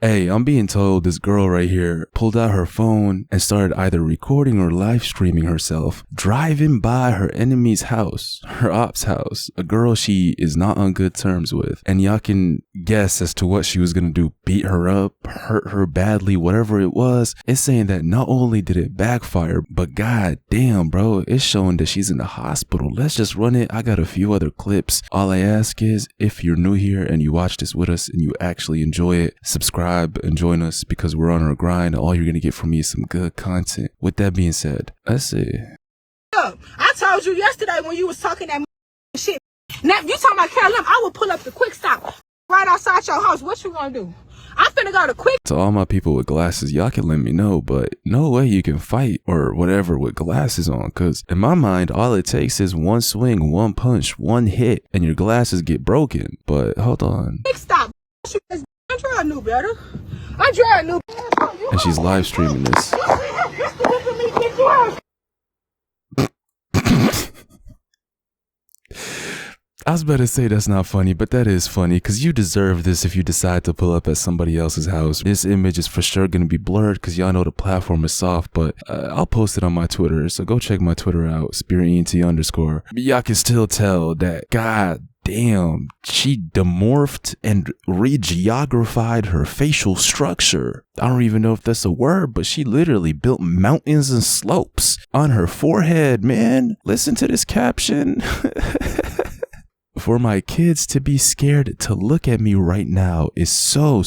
Hey, I'm being told this girl right here pulled out her phone and started either recording or live streaming herself driving by her enemy's house, her op's house, a girl she is not on good terms with. And y'all can guess as to what she was gonna do. Beat her up, hurt her badly, whatever it was. It's saying that not only did it backfire, but god damn, bro, it's showing that she's in the hospital. Let's just run it. I got a few other clips. All I ask is, if you're new here and you watch this with us and you actually enjoy it, subscribe and join us, because we're on our grind. All you're gonna get from me is some good content. With that being said, let's see. I told you yesterday when you was talking that shit. Now if you talking about Carolyn, I will pull up the quick stop right outside your house. What you gonna do? I'm finna go to quick. To all my people with glasses, y'all can let me know, but no way you can fight or whatever with glasses on, because in my mind, all it takes is one swing, one punch, one hit, and your glasses get broken. But hold on. Quick stop. I knew better. I knew better. And she's live streaming this. I was about to say that's not funny, but that is funny, because you deserve this if you decide to pull up at somebody else's house. This image is for sure going to be blurred because y'all know the platform is soft, but I'll post it on my Twitter, so go check my Twitter out, SpiritENT_. But y'all can still tell that, god damn, she demorphed and regeographied her facial structure. I don't even know if that's a word, but she literally built mountains and slopes on her forehead, man. Listen to this caption. For my kids to be scared to look at me right now is so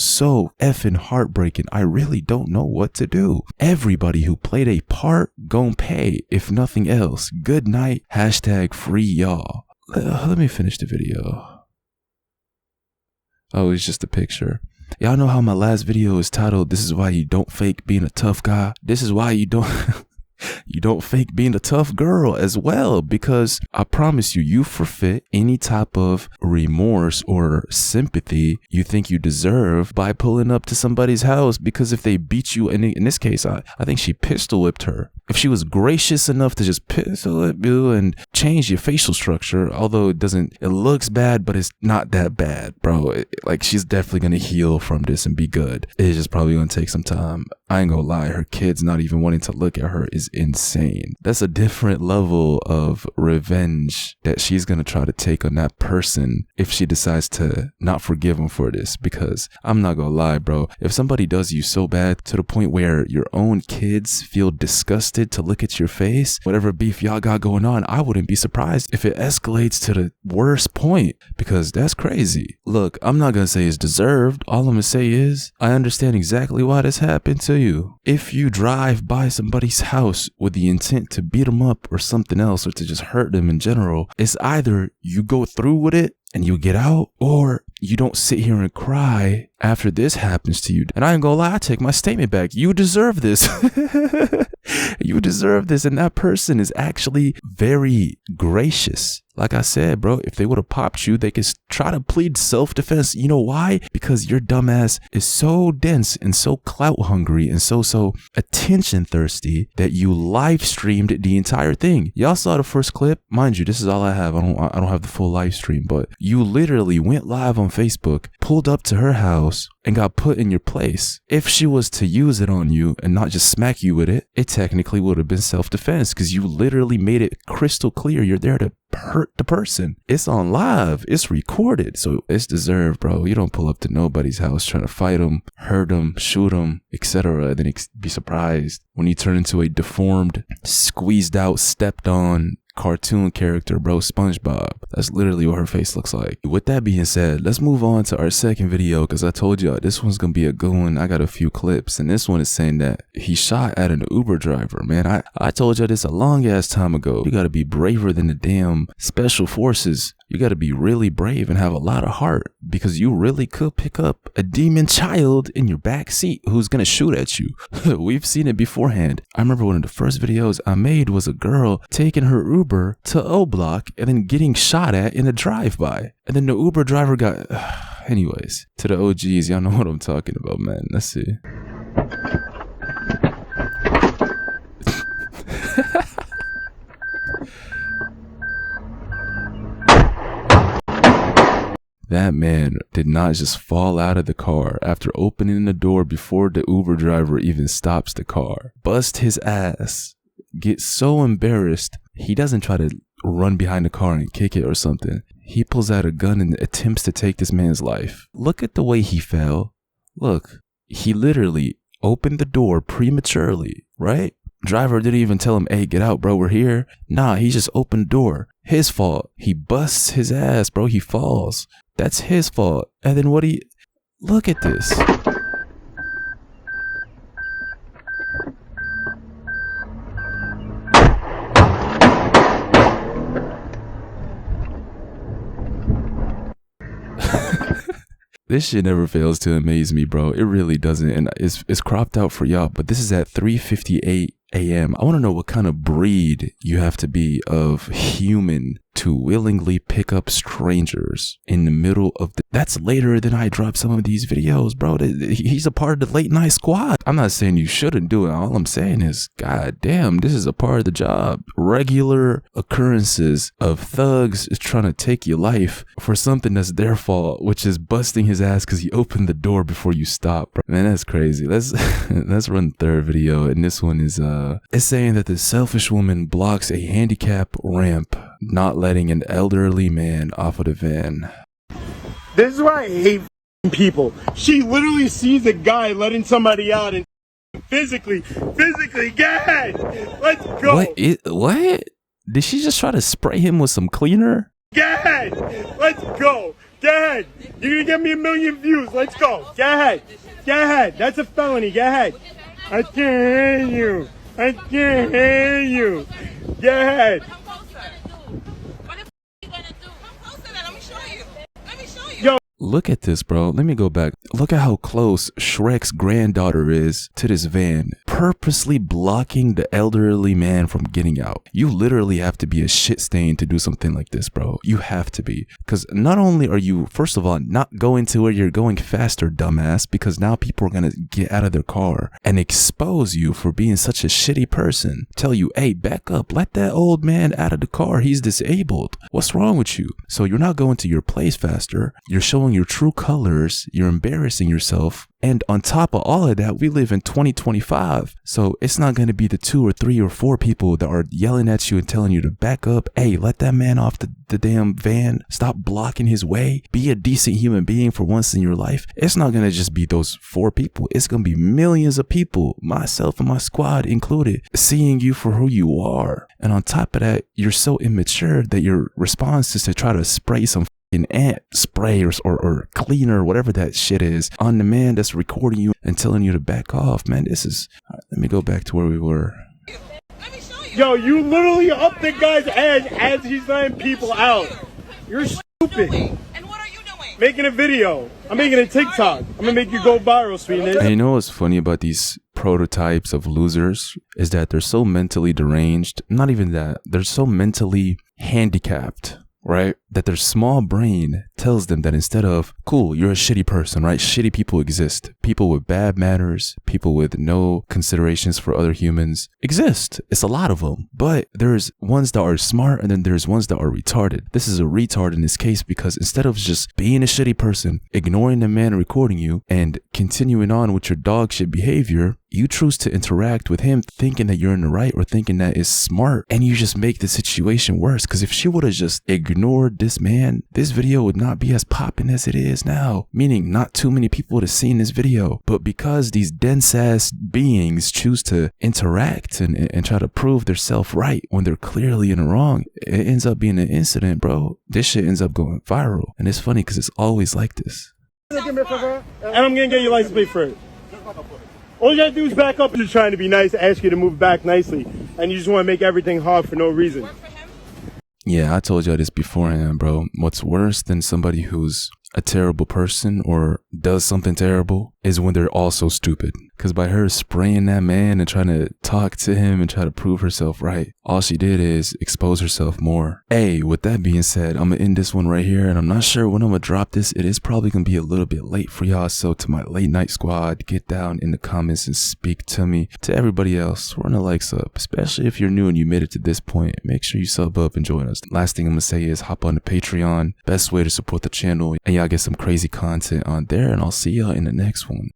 effing heartbreaking. I really don't know what to do. Everybody who played a part gon' pay, if nothing else. Good night. #free y'all. Let me finish the video. Oh, it's just a picture. Y'all know how my last video is titled, "This is why you don't fake being a tough guy." This is why you don't you don't fake being a tough girl as well, because I promise you, you forfeit any type of remorse or sympathy you think you deserve by pulling up to somebody's house, because if they beat you, and in this case, I think she pistol whipped her. If she was gracious enough to just pistol whip you and change your facial structure, although it looks bad, but it's not that bad, bro. Like, she's definitely gonna heal from this and be good. It's just probably gonna take some time. I ain't gonna lie, her kids not even wanting to look at her is insane. That's a different level of revenge that she's gonna try to take on that person if she decides to not forgive him for this. Because I'm not gonna lie, bro, if somebody does you so bad to the point where your own kids feel disgusted to look at your face, whatever beef y'all got going on, I wouldn't be surprised if it escalates to the worst point, because that's crazy. Look, I'm not gonna say it's deserved. All I'm gonna say is I understand exactly why this happened to you. If you drive by somebody's house with the intent to beat them up or something else, or to just hurt them in general, it's either you go through with it and you get out, or you don't sit here and cry after this happens to you. And I ain't gonna lie, I take my statement back. You deserve this. You deserve this. And that person is actually very gracious. Like I said, bro, if they would have popped you, they could try to plead self-defense. You know why? Because your dumbass is so dense and so clout hungry and so attention thirsty that you live streamed the entire thing. Y'all saw the first clip. Mind you, this is all I have. I don't have the full live stream, but you literally went live on Facebook, pulled up to her house, and got put in your place. If she was to use it on you and not just smack you with it, it technically would have been self-defense, because you literally made it crystal clear you're there to hurt the person. It's on live, it's recorded, so it's deserved, bro. You don't pull up to nobody's house trying to fight them, hurt them, shoot them, etc., and then be surprised when you turn into a deformed, squeezed out, stepped on cartoon character, bro. SpongeBob. That's literally what her face looks like. With that being said, let's move on to our second video, because I told y'all this one's gonna be a good one. I got a few clips, and this one is saying that he shot at an Uber driver. Man, I told y'all this a long ass time ago. You gotta be braver than the damn special forces. You gotta be really brave and have a lot of heart, because you really could pick up a demon child in your back seat who's gonna shoot at you. We've seen it beforehand. I remember one of the first videos I made was a girl taking her Uber to O Block and then getting shot at in a drive-by. And then the Uber driver got... Anyways, to the OGs, y'all know what I'm talking about, man. Let's see. That man did not just fall out of the car after opening the door before the Uber driver even stops the car. Bust his ass. Get so embarrassed, he doesn't try to run behind the car and kick it or something. He pulls out a gun and attempts to take this man's life. Look at the way he fell. Look, he literally opened the door prematurely, right? Driver didn't even tell him, hey, get out, bro, we're here. Nah, he just opened the door. His fault. He busts his ass, bro. He falls. That's his fault. And then look at this. This shit never fails to amaze me, bro. It really doesn't. And it's cropped out for y'all, but this is at 3:58 a.m. I want to know what kind of breed you have to be of human to willingly pick up strangers in the middle of that's later than I drop some of these videos, bro. He's a part of the late night squad. I'm not saying you shouldn't do it. All I'm saying is, god damn, this is a part of the job. Regular occurrences of thugs trying to take your life for something that's their fault, which is busting his ass because he opened the door before you stop, bro. Man, that's crazy. Let's run the third video, and this one is it's saying that the selfish woman blocks a handicap ramp, not letting an elderly man off of the van. This is why I hate people. She literally sees a guy letting somebody out and physically, go ahead. Let's go. What? Did she just try to spray him with some cleaner? Go ahead. Let's go. Go ahead. You're gonna get me 1 million views. Let's go. Go ahead. Go ahead. That's a felony. Go ahead. I can't hear you. I can't hear you. Go ahead. Look at this, bro. Let me go back. Look at how close Shrek's granddaughter is to this van, purposely blocking the elderly man from getting out. You literally have to be a shit stain to do something like this, bro. You have to be. Because not only are you, first of all, not going to where you're going faster, dumbass, because now people are going to get out of their car and expose you for being such a shitty person. Tell you, hey, back up. Let that old man out of the car. He's disabled. What's wrong with you? So you're not going to your place faster. You're showing your true colors, you're embarrassing yourself, and on top of all of that, we live in 2025, so it's not going to be the 2 or 3 or 4 people that are yelling at you and telling you to back up. Hey, let that man off the damn van, stop blocking his way, be a decent human being for once in your life. It's not going to just be those 4 people, it's going to be millions of people, myself and my squad included, seeing you for who you are. And on top of that, you're so immature that your response is to try to spray some an ant spray or cleaner, whatever that shit is, on the man that's recording you and telling you to back off. Man, this is, let me go back to where we were. Yo, you literally up the guy's ass as he's letting people out. You're stupid. And what are you doing? Making a video. I'm making a TikTok. I'm gonna make you go viral, sweetness. And you know what's funny about these prototypes of losers is that they're so mentally deranged. Not even that, they're so mentally handicapped, right? That their small brain tells them that instead of, cool, you're a shitty person, right? Shitty people exist. People with bad manners, people with no considerations for other humans exist. It's a lot of them. But there's ones that are smart and then there's ones that are retarded. This is a retard in this case because instead of just being a shitty person, ignoring the man recording you and continuing on with your dog shit behavior, you choose to interact with him thinking that you're in the right or thinking that is smart, and you just make the situation worse. Because if she would have just ignored this man, this video would not be as popping as it is now. Meaning not too many people would have seen this video. But because these dense ass beings choose to interact and try to prove their self right when they're clearly in the wrong, it ends up being an incident, bro. This shit ends up going viral. And it's funny because it's always like this. And I'm gonna get your license plate for it. All you gotta do is back up. Just trying to be nice, ask you to move back nicely, and you just want to make everything hard for no reason. Yeah, I told y'all this beforehand, bro. What's worse than somebody who's a terrible person or does something terrible is when they're also stupid. Because by her spraying that man and trying to talk to him and try to prove herself right, all she did is expose herself more. Hey, with that being said, I'm going to end this one right here. And I'm not sure when I'm going to drop this. It is probably going to be a little bit late for y'all. So to my late night squad, get down in the comments and speak to me. To everybody else, run a like sub. Especially if you're new and you made it to this point. Make sure you sub up and join us. Last thing I'm going to say is hop on the Patreon. Best way to support the channel. And y'all I'll get some crazy content on there, and I'll see y'all in the next one.